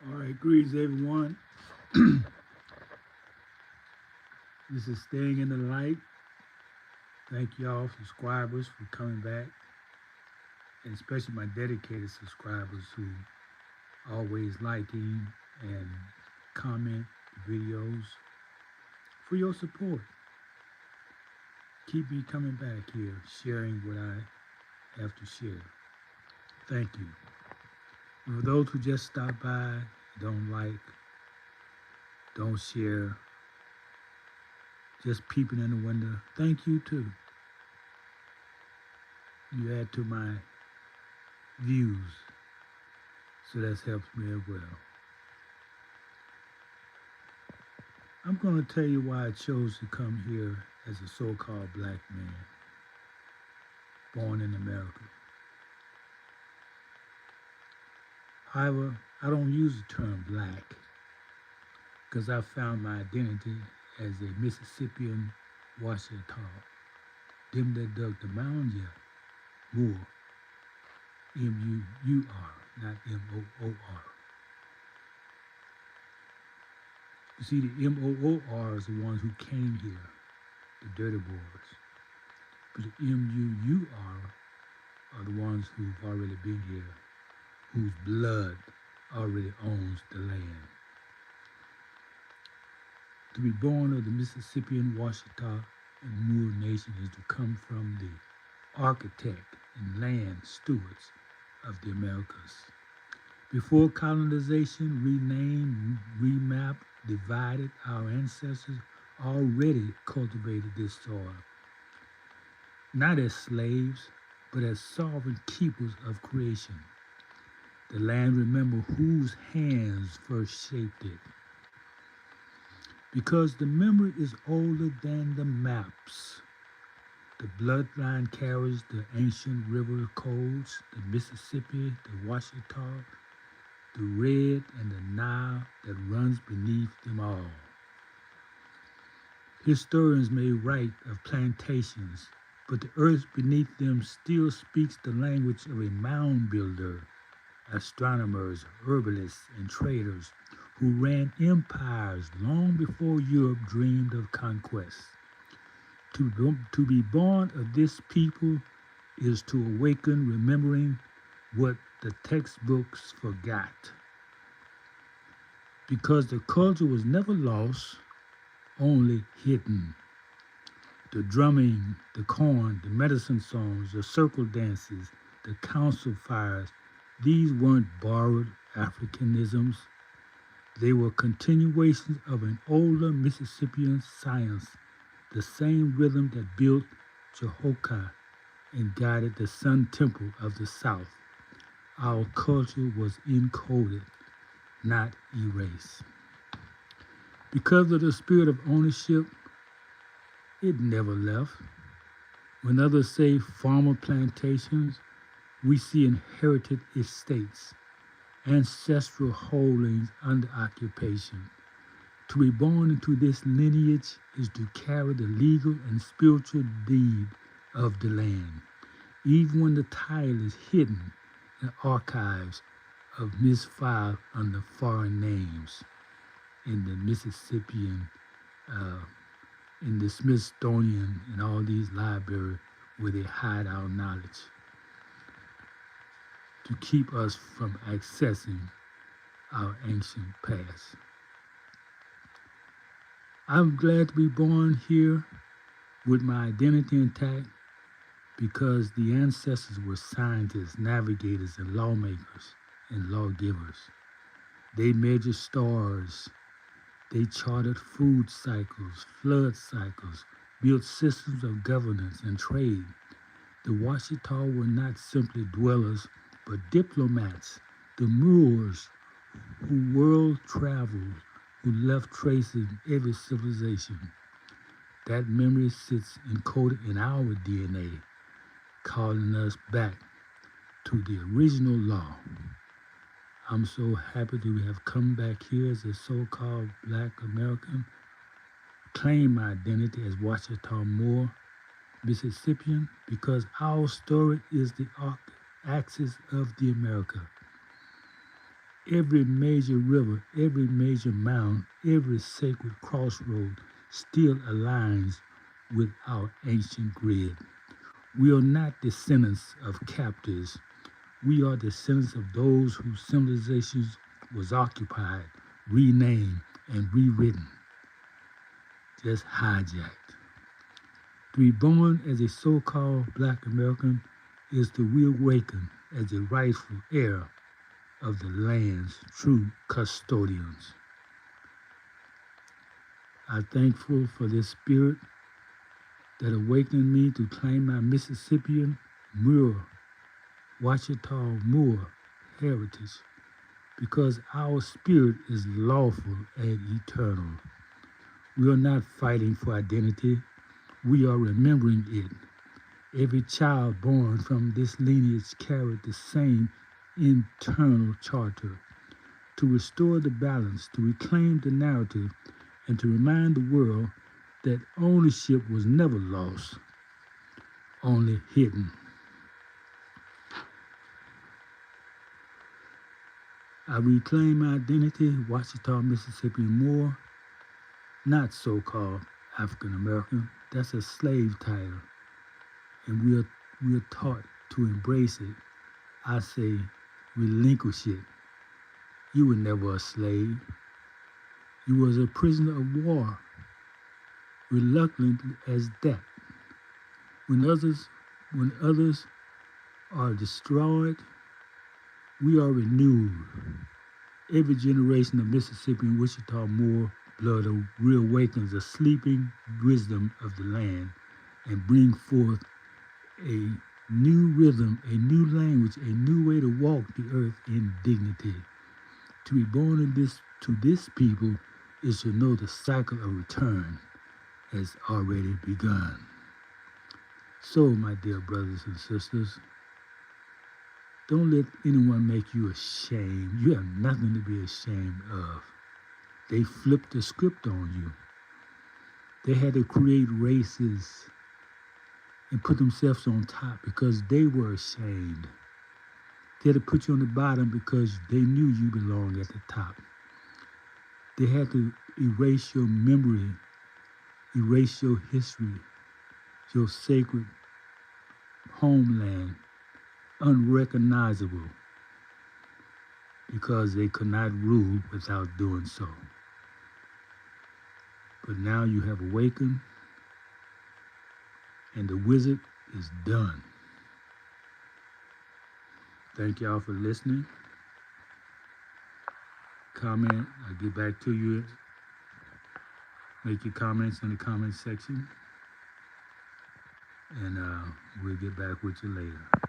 All right, greetings everyone. This is Staying in the Light. Thank y'all subscribers for coming back, and especially my dedicated subscribers who always liking and comment the videos for your support. Keep me coming back here, sharing what I have to share. Thank you. And for those who just stop by, don't like, don't share, just peeping in the window, thank you too. You add to my views, so that helps me as well. I'm going to tell you why I chose to come here as a so-called black man born in America. However, I don't use the term black because I found my identity as a Mississippian Washita. Them that dug the mound, yeah, Moor, M-U-U-R, not M-O-O-R. You see, the M-O-O-R is the ones who came here, the dirty boys. But the M-U-U-R are the ones who've already been here, whose blood already owns the land. To be born of the Mississippian Washita and Moor Nation is to come from the architect and land stewards of the Americas. Before colonization, renamed, remapped, divided, our ancestors already cultivated this soil, not as slaves, but as sovereign keepers of creation. The land remembered whose hands first shaped it. Because the memory is older than the maps, the bloodline carries the ancient river codes, the Mississippi, the Washita, the Red, and the Nile that runs beneath them all. Historians may write of plantations, but the earth beneath them still speaks the language of a mound builder, astronomers, herbalists, and traders who ran empires long before Europe dreamed of conquest. To be born of this people is to awaken remembering what the textbooks forgot. Because the culture was never lost, only hidden. The drumming, the corn, the medicine songs, the circle dances, the council fires, these weren't borrowed Africanisms. They were continuations of an older Mississippian science, the same rhythm that built Jehoiakim and guided the Sun Temple of the South. Our culture was encoded, not erased. Because of the spirit of ownership, it never left. When others say farmer plantations, we see inherited estates, ancestral holdings under occupation. To be born into this lineage is to carry the legal and spiritual deed of the land, even when the title is hidden in archives of misfiled under foreign names in the Mississippian, in the Smithsonian, and all these libraries where they hide our knowledge to keep us from accessing our ancient past. I'm glad to be born here with my identity intact because the ancestors were scientists, navigators, and lawmakers and lawgivers. They measured stars. They charted food cycles, flood cycles, built systems of governance and trade. The Washita were not simply dwellers, but diplomats, the Moors who world traveled, who left traces in every civilization. That memory sits encoded in our DNA, calling us back to the original law. I'm so happy to have come back here as a so-called black American, claim my identity as Washita Moor, Mississippian, because our story is the axis of the America. Every major river, every major mound, every sacred crossroad still aligns with our ancient grid. We are not descendants of captives. We are descendants of those whose civilizations was occupied, renamed, and rewritten, just hijacked. To be born as a so-called Black American is to reawaken as a rightful heir of the land's true custodians. I'm thankful for this spirit that awakened me to claim my Mississippian, Muir, Ouachita Moor heritage because our spirit is lawful and eternal. We are not fighting for identity, we are remembering it. Every child born from this lineage carried the same internal charter to restore the balance, to reclaim the narrative, and to remind the world that ownership was never lost, only hidden. I reclaim my identity, Ouachita, Mississippi Moor, not so-called African American. That's a slave title, and we are taught to embrace it. I say, relinquish it. You were never a slave. You was a prisoner of war, reluctant as that. When others are destroyed, we are renewed. Every generation of Mississippi and Wichita Moor blood reawakens the sleeping wisdom of the land and bring forth a new rhythm, a new language, a new way to walk the earth in dignity. To be born to this people is to know the cycle of return has already begun. So, my dear brothers and sisters, don't let anyone make you ashamed. You have nothing to be ashamed of. They flipped the script on you. They had to create races and put themselves on top because they were ashamed. They had to put you on the bottom because they knew you belonged at the top. They had to erase your memory, erase your history, your sacred homeland, unrecognizable, because they could not rule without doing so. But now you have awakened, and the wizard is done. Thank y'all for listening. Comment, I'll get back to you. Make your comments in the comment section, and we'll get back with you later.